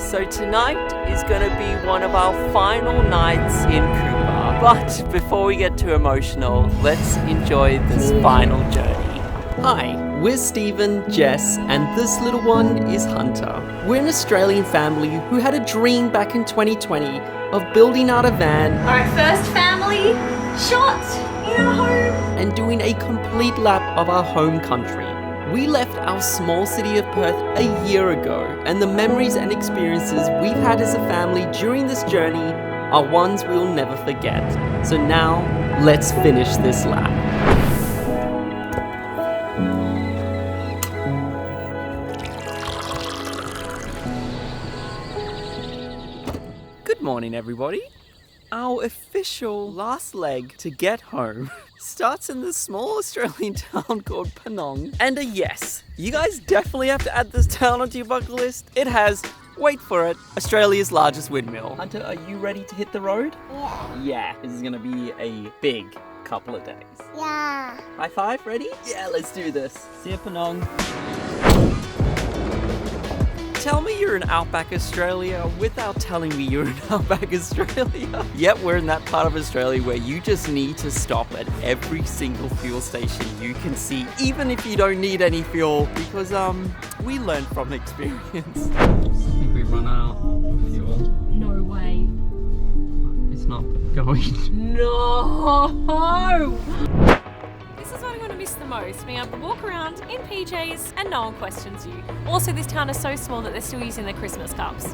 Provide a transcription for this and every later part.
So tonight is going to be one of our final nights in Cooper. But before we get too emotional, let's enjoy this final journey. Hi, we're Stephen, Jess, and this little one is Hunter. We're an Australian family who had a dream back in 2020 of building out a van. Our first family shot in our home. And doing a complete lap of our home country. We left our small city of Perth a year ago, and the memories and experiences we've had as a family during this journey are ones we'll never forget. So now, let's finish this lap. Good morning, everybody. Our official last leg to get home starts in this small Australian town called Penong. And yes, you guys definitely have to add this town onto your bucket list. It has, wait for it, Australia's largest windmill. Hunter, are you ready to hit the road? Yeah. Yeah, this is gonna be a big couple of days. Yeah. High five, ready? Yeah, let's do this. See you, Penong. Tell me you're in Outback Australia without telling me you're in Outback Australia. Yep, we're in that part of Australia where you just need to stop at every single fuel station you can see, even if you don't need any fuel, because we learned from experience. I think we've run out of fuel. No way. It's not going. No! This is what I'm going to miss the most, being able to walk around in PJs and no one questions you. Also, this town is so small that they're still using their Christmas cups.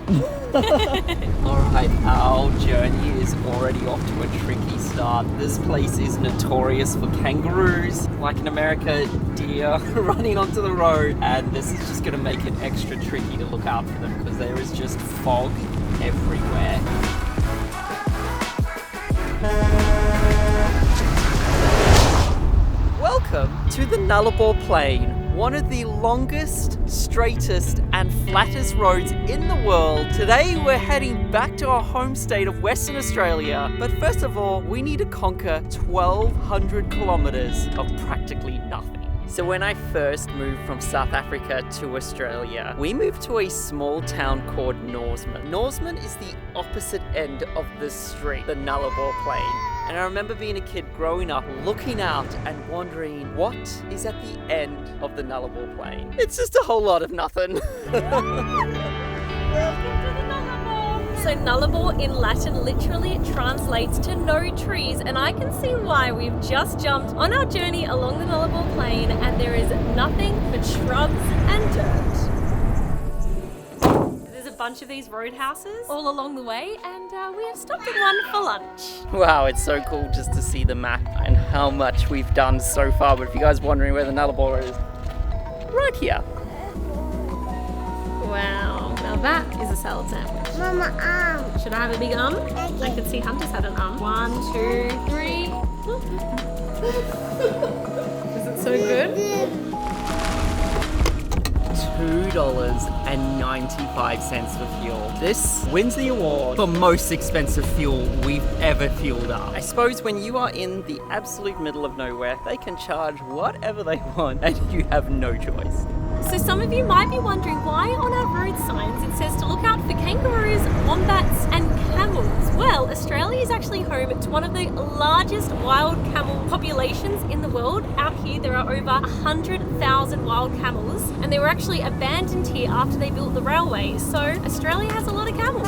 Alright, our journey is already off to a tricky start. This place is notorious for kangaroos, like in America, deer running onto the road, and this is just going to make it extra tricky to look out for them because there is just fog everywhere. Welcome to the Nullarbor Plain, one of the longest, straightest and flattest roads in the world. Today we're heading back to our home state of Western Australia, but first of all we need to conquer 1,200 kilometers of practically nothing. So when I first moved from South Africa to Australia, we moved to a small town called Norseman. Norseman is the opposite end of the street, the Nullarbor Plain. And I remember being a kid growing up, looking out and wondering, what is at the end of the Nullarbor Plain? It's just a whole lot of nothing. So Nullarbor in Latin literally translates to no trees, and I can see why. We've just jumped on our journey along the Nullarbor Plain and there is nothing but shrubs and dirt. There's a bunch of these roadhouses all along the way, and we have stopped at one for lunch. Wow, it's so cool just to see the map and how much we've done so far. But if you guys are wondering where the Nullarbor is, right here. Wow, now that is a salad sandwich. Mama, Should I have a big I can see Hunter's had an 1, 2, 3. Is it so good? $2.95 for fuel. This wins the award for most expensive fuel we've ever fueled up. I suppose when you are in the absolute middle of nowhere, they can charge whatever they want and you have no choice. So some of you might be wondering why on our road signs it says to look out for kangaroos, wombats and camels. Well, Australia is actually home to one of the largest wild camel populations in the world. Out here there are over 100,000 wild camels, and they were actually abandoned here after they built the railways. So Australia has a lot of camels.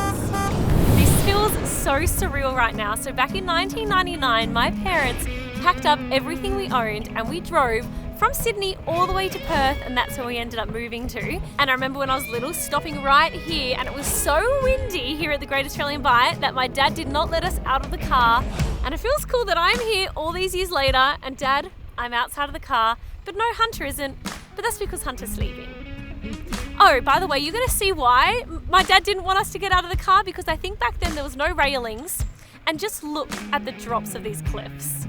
This feels so surreal right now. So back in 1999, my parents packed up everything we owned and we drove from Sydney all the way to Perth, and that's where we ended up moving to. And I remember when I was little stopping right here, and it was so windy here at the Great Australian Bight that my dad did not let us out of the car. And it feels cool that I'm here all these years later, and Dad, I'm outside of the car, but no, Hunter isn't. But that's because Hunter's sleeping. Oh, by the way, you're gonna see why my dad didn't want us to get out of the car, because I think back then there was no railings. And just look at the drops of these cliffs.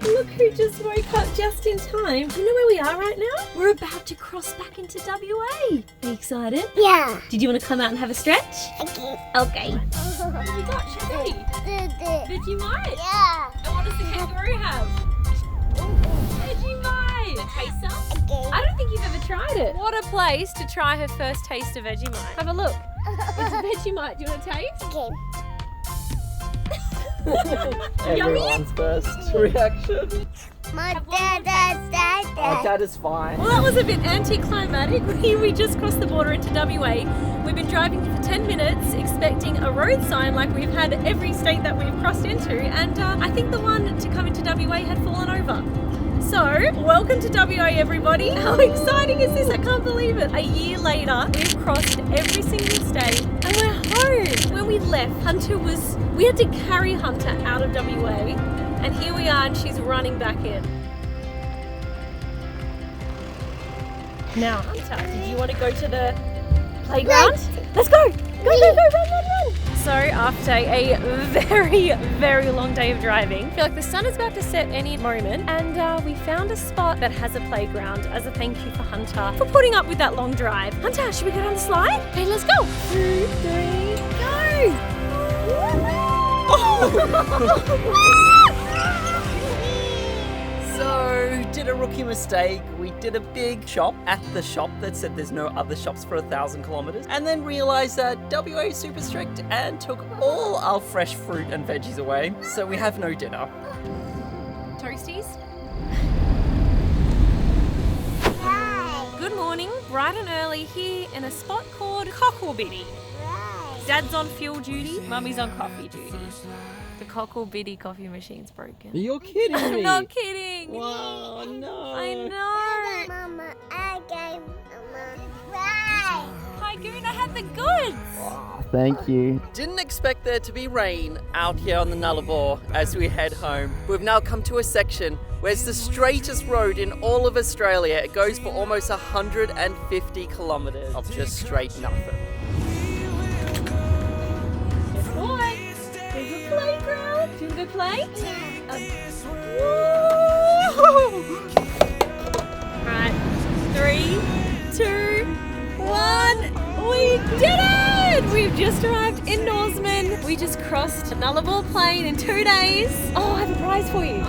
Look who just woke up just in time. Do you know where we are right now? We're about to cross back into WA. Are you excited? Yeah. Did you want to come out and have a stretch? Okay. Okay. What have you got, Shelly? Vegemite? Yeah. And what does the kangaroo have? Vegemite. A taster? Okay. I don't think you've ever tried it. What a place to try her first taste of Vegemite. Have a look. It's Vegemite. Do you want to taste? Okay. Everyone's first reaction. My dad is fine. Well, that was a bit anticlimactic. We just crossed the border into WA. We've been driving for 10 minutes expecting a road sign like we've had every state that we've crossed into, and I think the one to come into WA had fallen over. So, welcome to WA everybody. How exciting is this? I can't believe it. A year later, we've crossed every single state and we're home. When we left, we had to carry Hunter out of WA, and here we are and she's running back in. Now, Hunter, did you want to go to the playground? Let's go! Go, run! So after a very, very long day of driving, I feel like the sun is about to set any moment, and we found a spot that has a playground as a thank you for Hunter for putting up with that long drive. Hunter, should we go down the slide? Okay, let's go. 2, 3, go! So, did a rookie mistake. We did a big shop at the shop that said there's no other shops for 1,000 kilometers, and then realized that WA is super strict and took all our fresh fruit and veggies away. So we have no dinner. Toasties? Good morning, bright and early here in a spot called Cocklebiddy. Dad's on fuel duty, Mummy's on coffee duty. The Cocklebiddy coffee machine's broken. You're kidding me. I'm not kidding. Wow, no. I know. Mama, I gave Mama. Hi, Goon, I had the goods. Thank you. Didn't expect there to be rain out here on the Nullarbor as we head home. We've now come to a section where it's the straightest road in all of Australia. It goes for almost 150 kilometers of just straight nothing. Guess what? There's a playground. Do you want to go play? Right. 3, 2, 1. We did it! We've just arrived in Norseman. We just crossed Nullarbor Plain in 2 days. Oh, I have a prize for you.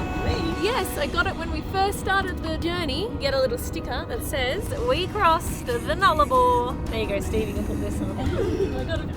Yes, I got it when we first started the journey. Get a little sticker that says, "We crossed the Nullarbor." There you go, Steve, you can put this on. I got it.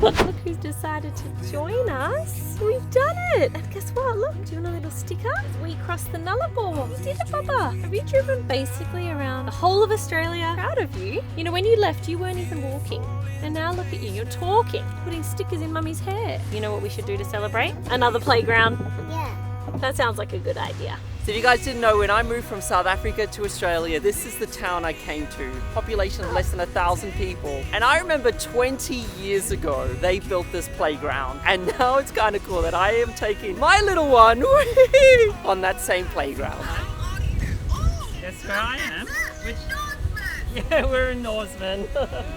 Look who's decided to join us. We've done it. And guess what? Look, do you want a little sticker? We crossed the Nullarbor. We did it, Papa. Have you driven basically around the whole of Australia? Proud of you. You know, when you left, you weren't even walking. And now look at you, you're talking, putting stickers in Mummy's hair. You know what we should do to celebrate? Another playground. Yeah. That sounds like a good idea. So if you guys didn't know, when I moved from South Africa to Australia, this is the town I came to. Population of less than 1,000 people. And I remember 20 years ago, they built this playground. And now it's kind of cool that I am taking my little one on that same playground. Guess where I am? Yeah, we're in Norseman.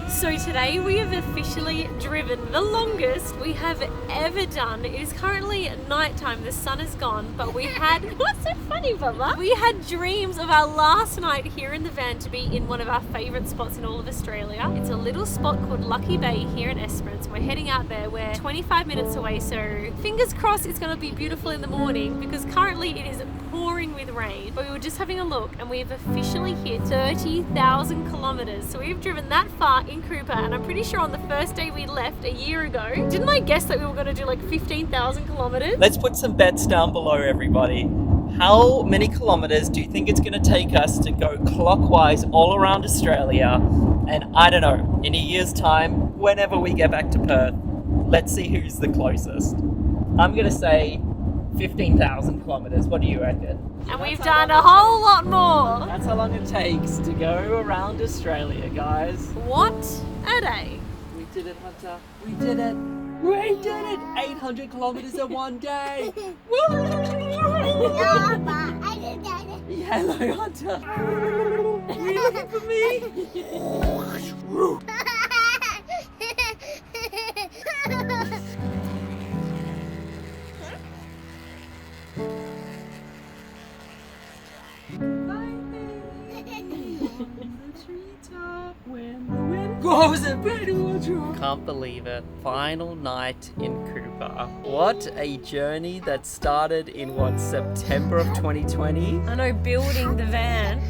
So today we have officially driven the longest we have ever done. It is currently nighttime, the sun is gone, but we had, what's so funny, Bubba? We had dreams of our last night here in the van to be in one of our favourite spots in all of Australia. It's a little spot called Lucky Bay here in Esperance. We're heading out there, we're 25 minutes away, so fingers crossed it's going to be beautiful in the morning, because currently it is pouring with rain. But we were just having a look and we've officially hit 30,000 kilometers. So we've driven that far in Cooper, and I'm pretty sure on the first day we left a year ago, didn't I guess that we were going to do like 15,000 kilometers? Let's put some bets down below, everybody. How many kilometers do you think it's going to take us to go clockwise all around Australia? And I don't know, in a year's time, whenever we get back to Perth, let's see who's the closest. I'm going to say 15,000 kilometers. What do you reckon? And we've done a whole lot more. That's how long it takes to go around Australia, guys. What a day. We did it, Hunter. We did it. We did it. 800 kilometers in one day. No, Papa, I did that. Hello, Hunter. Are you looking for me? Treetop when the wind What was it? Can't believe it. Final night in Cooper. What a journey that started in September of 2020? I know, building the van.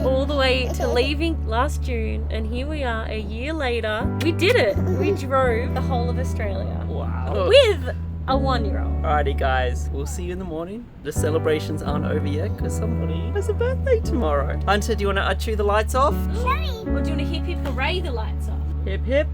All the way to leaving last June, and here we are a year later. We did it. We drove the whole of Australia. Wow. With a 1-year-old. Alrighty guys, we'll see you in the morning. The celebrations aren't over yet because somebody has a birthday tomorrow. Hunter, do you want to chew the lights off? Or do you want to hip hip hooray the lights off? Hip hip.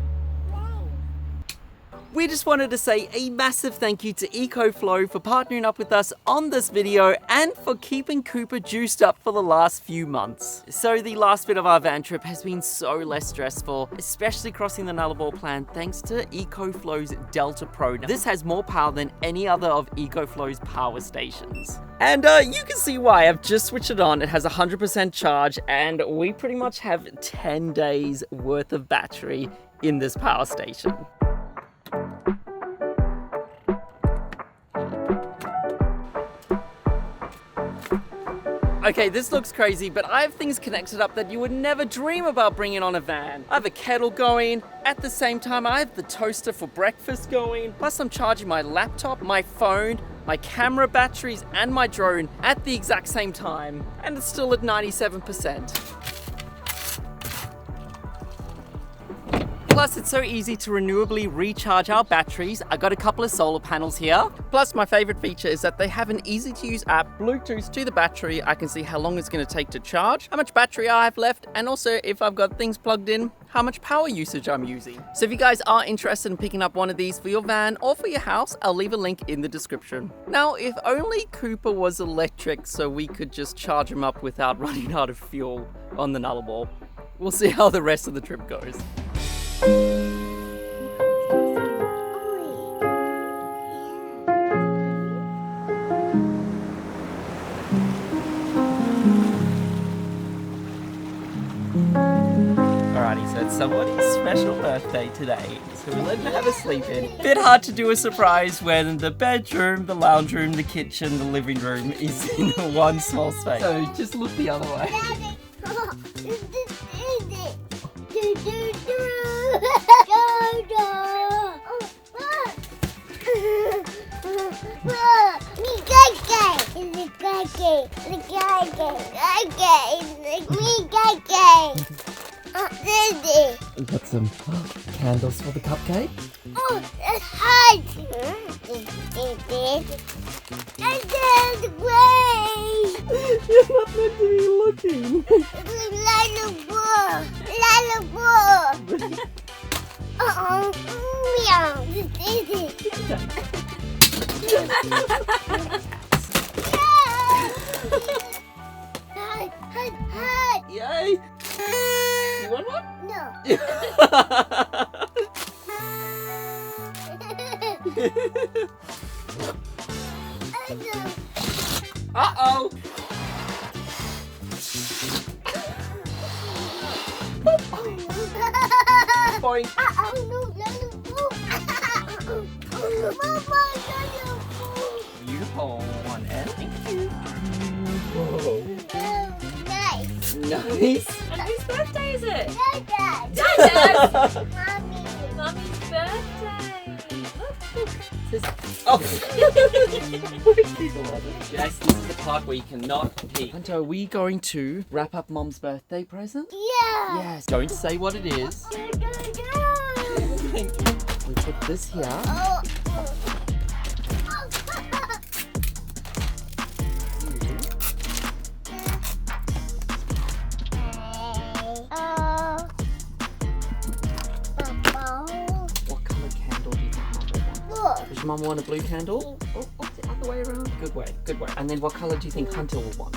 We just wanted to say a massive thank you to EcoFlow for partnering up with us on this video and for keeping Cooper juiced up for the last few months. So the last bit of our van trip has been so less stressful, especially crossing the Nullarbor plan thanks to EcoFlow's Delta Pro. This has more power than any other of EcoFlow's power stations. And you can see why. I've just switched it on. It has 100% charge and we pretty much have 10 days worth of battery in this power station. Okay, this looks crazy, but I have things connected up that you would never dream about bringing on a van. I have a kettle going. At the same time, I have the toaster for breakfast going. Plus, I'm charging my laptop, my phone, my camera batteries, and my drone at the exact same time. And it's still at 97%. Plus, it's so easy to renewably recharge our batteries. I got a couple of solar panels here. Plus, my favorite feature is that they have an easy to use app, Bluetooth to the battery. I can see how long it's going to take to charge, how much battery I have left, and also if I've got things plugged in, how much power usage I'm using. So if you guys are interested in picking up one of these for your van or for your house, I'll leave a link in the description. Now, if only Cooper was electric so we could just charge him up without running out of fuel on the Nullarbor. We'll see how the rest of the trip goes. Alrighty, so it's somebody's special birthday today, so we let her have a sleep in. Bit hard to do a surprise when the bedroom, the lounge room, the kitchen, the living room is in one small space. So just look the other way. We've got some candles for the cupcake. Oh, it's hot. And then great. You're not meant to be looking. Lullaby. Uh-oh. Meow. This is it. Hot. Yay! You want one? No. Uh-oh! Boing. Uh-oh, no. Mama, You hold one and thank you. nice. Nice. And whose birthday is it? Dad. Dada's! Mommy. Mummy's birthday. Oh. Jess, this is the part where you cannot pee. Hunter, are we going to wrap up Mom's birthday present? Yeah. Yes. Don't say what it is. We put this here. Oh. What colour candle do you think Mum will want? Does Mum want a blue candle? Oh, the other way around. Good way. And then what colour do you think Hunter will want?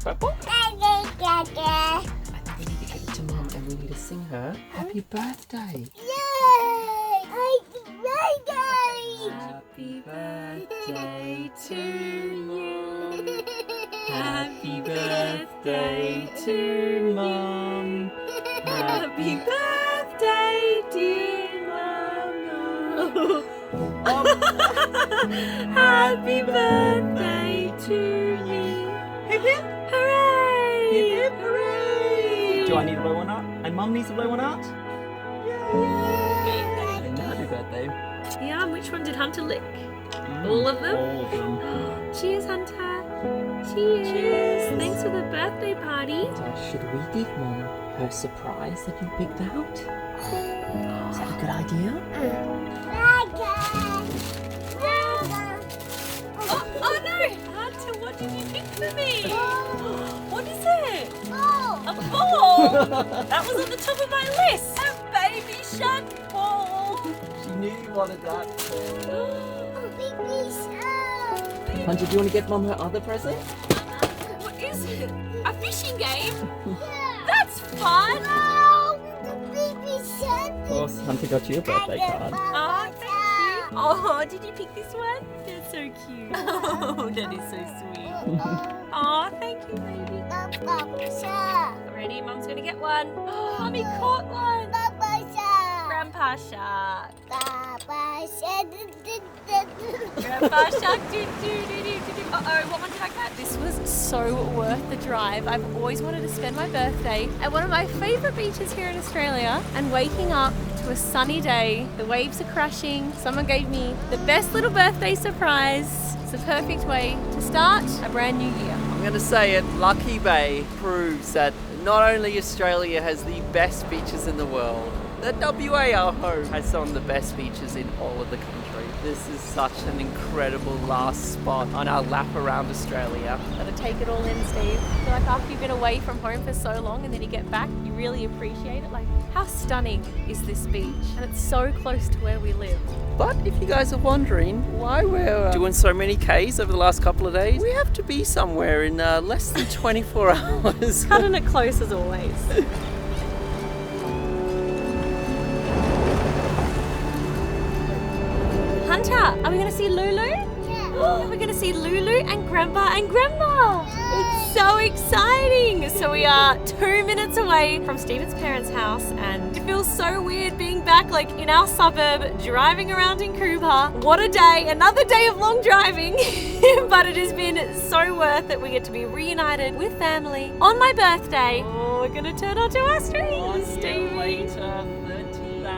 Purple? And then we need to give it to Mum and we need to sing her happy birthday. Yay! Happy birthday! Happy birthday to you. Happy birthday to Mum. Happy birthday, dear Mama. Happy birthday to you. Hip hip. Hooray! Hip hip hooray! Do I need to blow one up? And Mum needs to blow one out. Yay! And happy birthday. Yeah, which one did Hunter lick? All of them? All of them. Cheers, Hunter. Cheers. Thanks for the birthday party. Should we give Mum her surprise that you picked out? Is that a good idea? Oh no! Hunter, what did you pick for me? What is it? A ball! That was on the top of my list. A baby shark ball. She knew you wanted that. Baby shark. Hunter, do you want to get Mum her other present? What is it? A fishing game? Yeah. That's fun. Oh, the baby shark. Of course, Hunter got you a birthday card. Oh, thank you. Oh, did you pick this one? That's so cute. Oh, that is so sweet. Oh, thank you, baby. Ready? Mum's gonna get one. Oh, Mummy caught one. Grandpa shark. Grandpa shark. Uh-oh, what one did I catch? This was so worth the drive. I've always wanted to spend my birthday at one of my favourite beaches here in Australia, and waking up to a sunny day, the waves are crashing, someone gave me the best little birthday surprise. It's the perfect way to start a brand new year. I'm going to say it, Lucky Bay proves that not only Australia has the best beaches in the world, that WA, our home, has some of the best beaches in all of the country. This is such an incredible last spot on our lap around Australia. Gotta take it all in, Steve. I feel like after you've been away from home for so long and then you get back, you really appreciate it. Like, how stunning is this beach? And it's so close to where we live. But if you guys are wondering why we're doing so many Ks over the last couple of days, we have to be somewhere in less than 24 hours. Cutting it close as always. Hunter, are we going to see Lulu? Yeah. We're going to see Lulu and Grandpa and Grandma. It's so exciting. So we are 2 minutes away from Stephen's parents' house, and it feels so weird being back like in our suburb, driving around in Cooper. What a day, another day of long driving. But it has been so worth it. We get to be reunited with family on my birthday. Oh, we're going to turn onto our street, Stevie.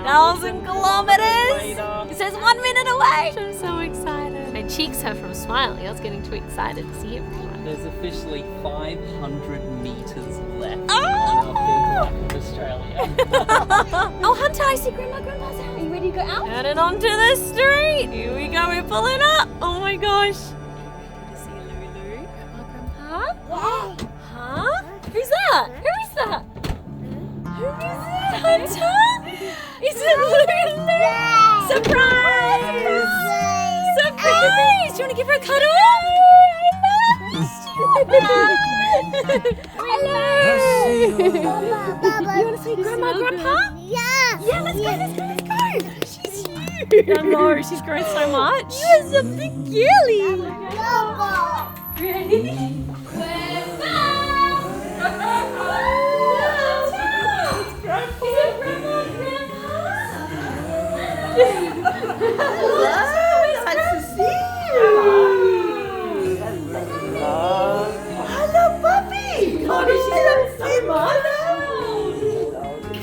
1,000 kilometers. It says 1 minute away. I'm so excited. My cheeks hurt from smiling. I was getting too excited to see everyone. There's officially 500 meters left in Oh! our big map of Australia. Oh, Hunter, I see Grandpa's house. Are you ready to go out? Turning onto the street. Here we go. We're pulling up. Oh my gosh. Ready to see Lulu? Grandpa? Wow. Huh? Who's that? Who is that? Who is it? Hunter? Is it Lulu? Yeah. Surprise! Surprise! Do you want to give her a cuddle? Hello! You want to say Grandma, Grandpa? Yeah. Yeah, let's go. She's huge. I know, she's grown so much. You're so big girly. Ready? We're back! Is it Grandma and Grandpa? Nice to see you. Hello, puppy. Oh, did she say mother?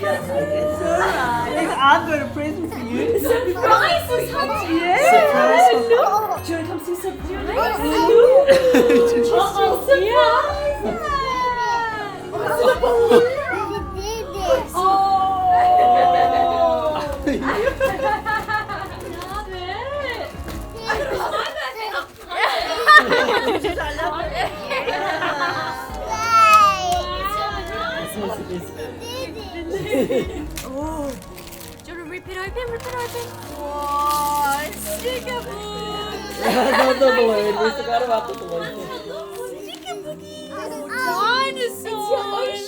It's alright. I've got a present for you. Surprise was Hunter. Yeah. Surprise. Look. Do you want to come see surprise? Uh-oh, surprise! Oh. Love it. Oh. Do you want to rip it open? Rip it open. Oh, sticker book. Not the balloon. We forgot about the balloon. Dinosaurs.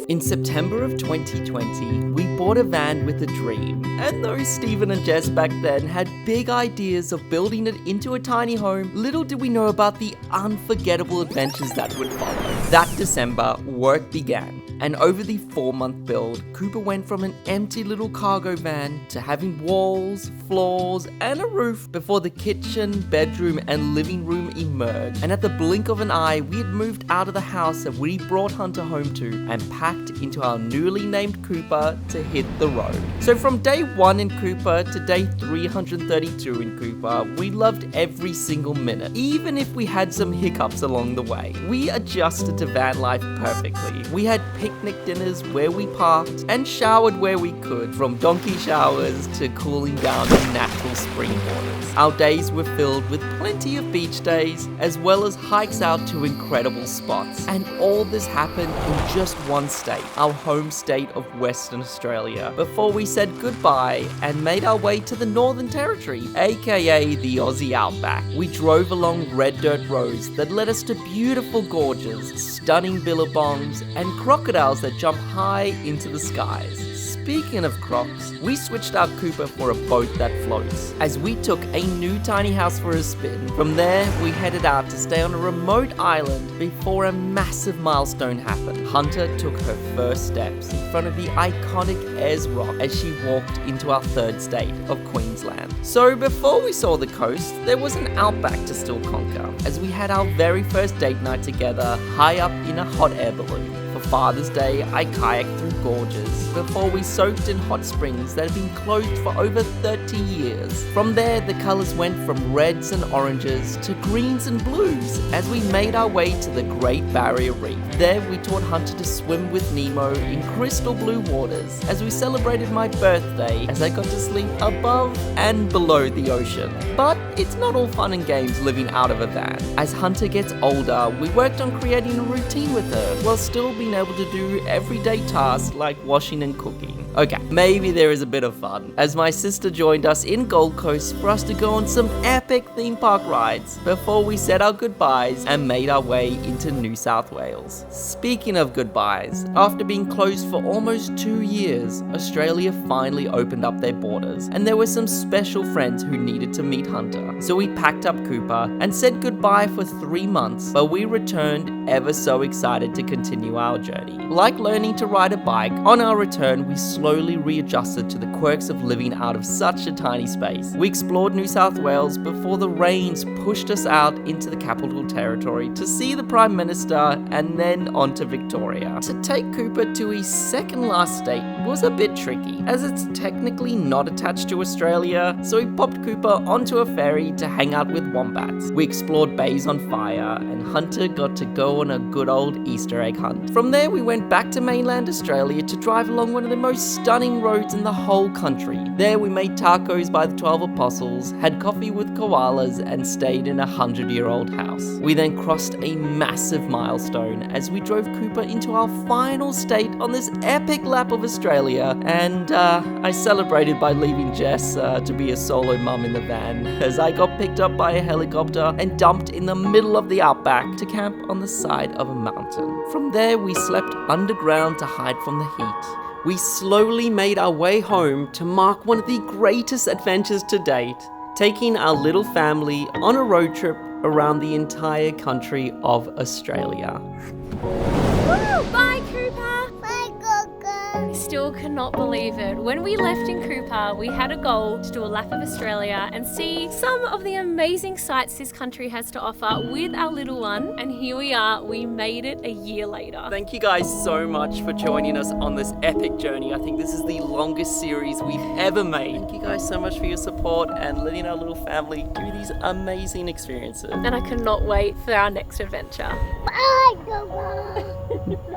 In September of 2020, we bought a van with a dream. And though Stephen and Jess back then had big ideas of building it into a tiny home, little did we know about the unforgettable adventures that would follow. That December, work began. And over the 4-month build, Cooper went from an empty little cargo van to having walls, floors, and a roof before the kitchen, bedroom, and living room emerged. And at the blink of an eye, we had moved out of the house that we brought Hunter home to and packed into our newly named Cooper to hit the road. So from day 1 in Cooper to day 332 in Cooper, we loved every single minute, even if we had some hiccups along the way. We adjusted to van life perfectly. We had picnic dinners where we parked and showered where we could, from donkey showers to cooling down in natural spring waters. Our days were filled with plenty of beach days, as well as hikes out to incredible spots. And all this happened in just one state, our home state of Western Australia, before we said goodbye and made our way to the Northern Territory, aka the Aussie Outback. We drove along red dirt roads that led us to beautiful gorges, stunning billabongs, and crocodiles that jump high into the skies. Speaking of crocs, we switched our Cooper for a boat that floats, as we took a new tiny house for a spin. From there, we headed out to stay on a remote island before a massive milestone happened. Hunter took her first steps in front of the iconic Ayers Rock as she walked into our 3rd state of Queensland. So before we saw the coast, there was an outback to still conquer, as we had our very first date night together high up in a hot air balloon. For Father's Day, I kayaked through gorges before we soaked in hot springs that had been closed for over 30 years. From there, the colors went from reds and oranges to greens and blues as we made our way to the Great Barrier Reef. There, we taught Hunter to swim with Nemo in crystal blue waters as we celebrated my birthday as I got to sleep above and below the ocean. But it's not all fun and games living out of a van. As Hunter gets older, we worked on creating a routine with her while still being able to do everyday tasks like washing and cooking. Okay, maybe there is a bit of fun, as my sister joined us in Gold Coast for us to go on some epic theme park rides before we said our goodbyes and made our way into New South Wales. Speaking of goodbyes, after being closed for almost 2 years, Australia finally opened up their borders, and there were some special friends who needed to meet Hunter. So we packed up Cooper and said goodbye for 3 months, but we returned ever so excited to continue our journey. Like learning to ride a bike, on our return we slowly readjusted to the quirks of living out of such a tiny space. We explored New South Wales before the rains pushed us out into the Capital Territory to see the Prime Minister and then on to Victoria. To take Cooper to his second last state was a bit tricky, as it's technically not attached to Australia, so we popped Cooper onto a ferry to hang out with wombats. We explored bays on fire, and Hunter got to go on a good old Easter egg hunt. From there we went back to mainland Australia to drive along one of the most stunning roads in the whole country. There we made tacos by the 12 Apostles, had coffee with koalas, and stayed in a 100-year-old house. We then crossed a massive milestone as we drove Cooper into our final state on this epic lap of Australia, and I celebrated by leaving Jess to be a solo mum in the van as I got picked up by a helicopter and dumped in the middle of the outback to camp on the side of a mountain. From there we slept underground to hide from the heat. We slowly made our way home to mark one of the greatest adventures to date, taking our little family on a road trip around the entire country of Australia. Woo! Bye, Cooper! Bye, Coco. I still cannot believe it. When we left in Cooper, we had a goal to do a lap of Australia and see some of the amazing sights this country has to offer with our little one. And here we are, we made it a year later. Thank you guys so much for joining us on this epic journey. I think this is the longest series we've ever made. Thank you guys so much for your support and letting our little family do these amazing experiences. And I cannot wait for our next adventure. Bye, Coco.